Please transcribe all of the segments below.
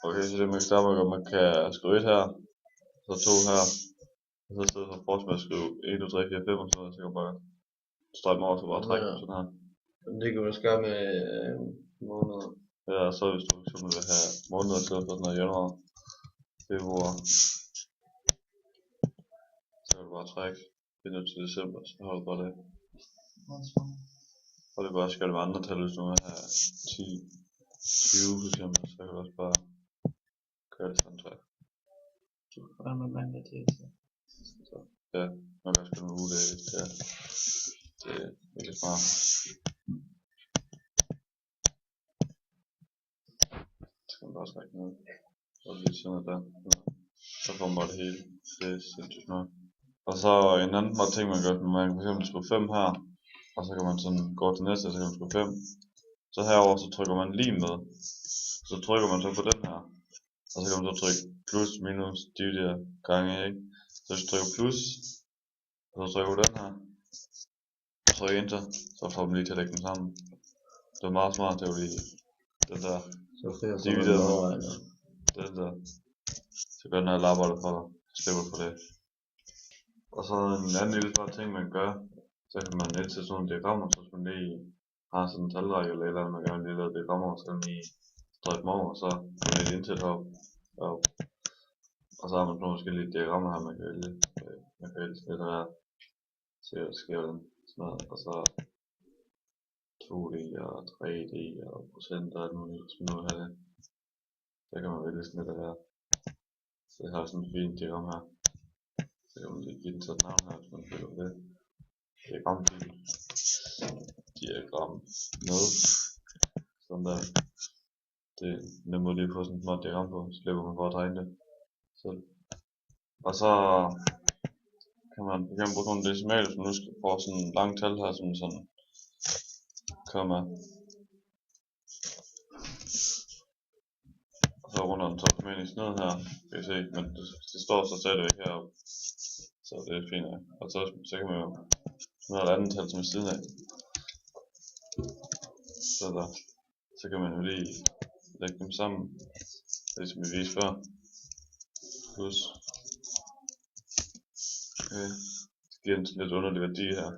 Okay, så det man kan starte med, at man kan skrive 1 her, så 2 her, og så i stedet for fortsat med at skrive 1, 2, 3, 4, 5 og sådan noget, så kan man bare strege dem over, så bare trække dem sådan her. Det kan man også gøre med måneder. Ja, så hvis du for eksempel vil have måneder i stedet for sådan noget januar, februar, så kan du bare trække det til december, så har du bare det. Og det er bare skal det med andre tal, hvis du vil have 10, 20 for eksempel, så kan du også bare køre det sådan træk. Du kan gøre med mandag til. Så ja, man kan også gøre med ugedage, det er virkelig smart. Så kan man bare trække ned, og lige sådan noget der. Så får man bare det hele, det er sindssygt smart. Og så en anden smart ting man gør, man kan for eksempel skrive 5 her, og så kan man sådan gå til næste, så kan man skrive 5. Så herover så trykker man lim med, så trykker man så på den her, og så kan man så trykke plus, minus, dividere, gange, ikke? Så hvis du trykker plus, og så trykker du den her, og trykker enter, så får du lige til at lægge dem sammen. Det er meget smart, det er jo lige den der divideret med den der, så gør den her labber for dig, så slipper du for det. Og så en anden lille smart ting man gør, så kan man indsætte sådan nogle diagrammer, så hvis man lige har sådan en talrække eller et eller andet, man gerne vil lave diagrammer, så kan man lige strøge dem over, og så kan man lige indsætte op. Og så har man nogle forskellige diagrammer her, man kan vælge. Man kan vælge lidt af se hvad der sker den, sådan noget, og så 2D og 3D og procent og alt muligt, hvis man nu vil have det. Så kan man vælge sådan lidt af det. Så jeg har sådan et fint diagram her. Så kan man lige give den sådan et navn her, hvis man følger det. Diagram med. Sådan der. Det er en nem måde lige at få sådan et smart diagram på, så slipper man for at tegne det selv. Og så kan man for eksempel bruge nogle decimaler, hvis man nu skal få sådan en lang tal her, som sådan komma. Og så runder den så automatisk ned her, kan I se, men det står så stadigvæk heroppe. Så det er fint, ja. Og så kan man jo smide et andet tal som er siden af. Så der. Så kan man jo lige lægge dem sammen, ligesom vi viste før. Plus. Okay. Det giver en lidt underlig værdi her.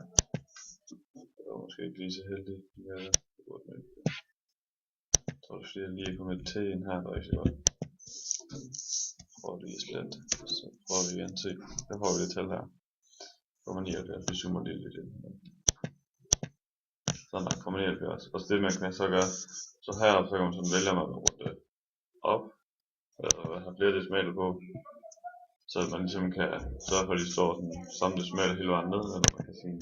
Det var måske ikke lige så heldig. Jeg tror det er fordi jeg lige kom med T ind her, der er ikke så godt. Prøv lige slet. Så prøver vi igen se. Der får vi det tal her. Kommer 79, vi zoomer lige lidt ind. Sådan der, kommer 79. Og så det man kan så gøre, så heroppe så kan man sådan vælge, om man vil runde op, eller have flere decimaler på, så man ligesom kan sørge for, at de står sådan samme decimaler hele vejen ned, eller man kan sådan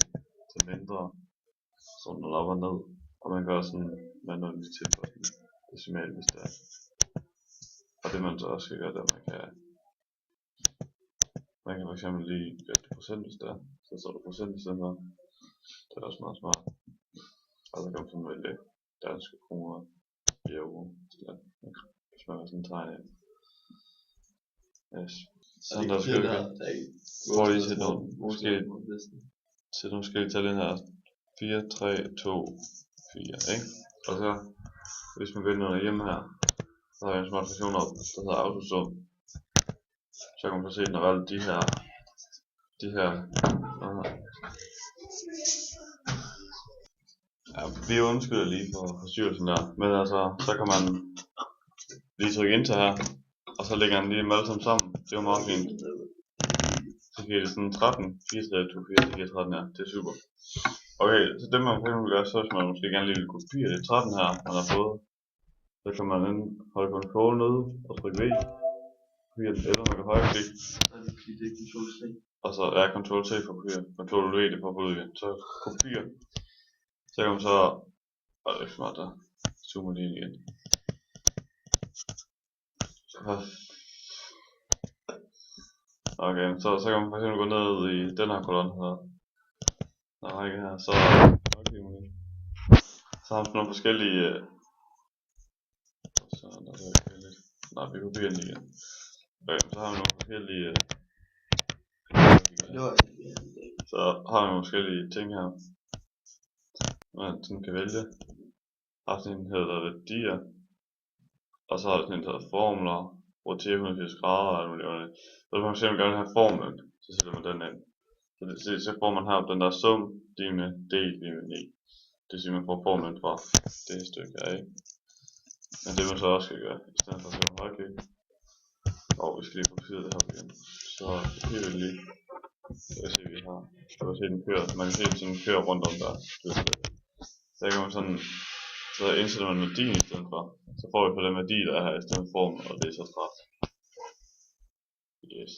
til mindre, sådan noget op og ned, og man kan også sådan manuelt lige tilføje en decimal, hvis det er. Og det man så også skal gøre, det er, at man kan for eksempel lige gøre det procent, hvis det er, så står der procent i stedet for. Det er også meget smart. Og så kan man sådan vælge danske kroner i euro, hvis man har sådan en tegn af. Yes. Sådan der skal vi prøve lige til nogle forskellige tal ind her. 4, 3, 2, 4, ikke? Og så, hvis man går ind under hjemme her, så har jeg en smart funktion op, der hedder autosum. Så kan man så se, når alle de her ja, vi undskylder lige for forstyrrelsen der, men altså, så kan man lige trykke enter her, og så lægger han lige dem alle sammen. Det var meget fint. Så giver det sådan 13, 4, 3, 2, 4, det giver 13 her, det er super. Okay, så det man for eksempel gør, så hvis man måske gerne lige vil kopiere det 13 her, man har fået, så kan man holde Ctrl nede og trykke V, kopiere den, eller man kan højreklikke, og så er Ctrl C for at kopiere, Ctrl V det for at få ud igen, så kopiere. Så kan man så, og det er smart der, zoomer lige igen. Okay, så kan man for eksempel gå ned i den her kolonne her. Der er række her, så har man nogle forskellige. Nej, vi kopierer den igen. Okay, så har vi nogle forskellige. Så har vi nogle forskellige ting her. Man sådan kan vælge. Har sådan en hedder værdier. og så har der sådan en taget formler, roterer 180 grader og alt muligt andet. Så hvis man for eksempel gerne vil have formlen, så sætter man den ind. Så får man her den der sum, lige med del, lige med 9. Det vil sige, at man får formlen fra det stykke her, ikke? Men det man så også skal gøre, i stedet for at skrive højklik, og vi skal lige fokusere det her op igen, så helt lige, så kan se, at vi har, så kan se, den kører, man kan se, at den kører rundt om der, så kan man sådan, så indsætter man værdien i stedet for, så får vi på den værdi, der er her i stedet for formel, og det er så straf. Yes.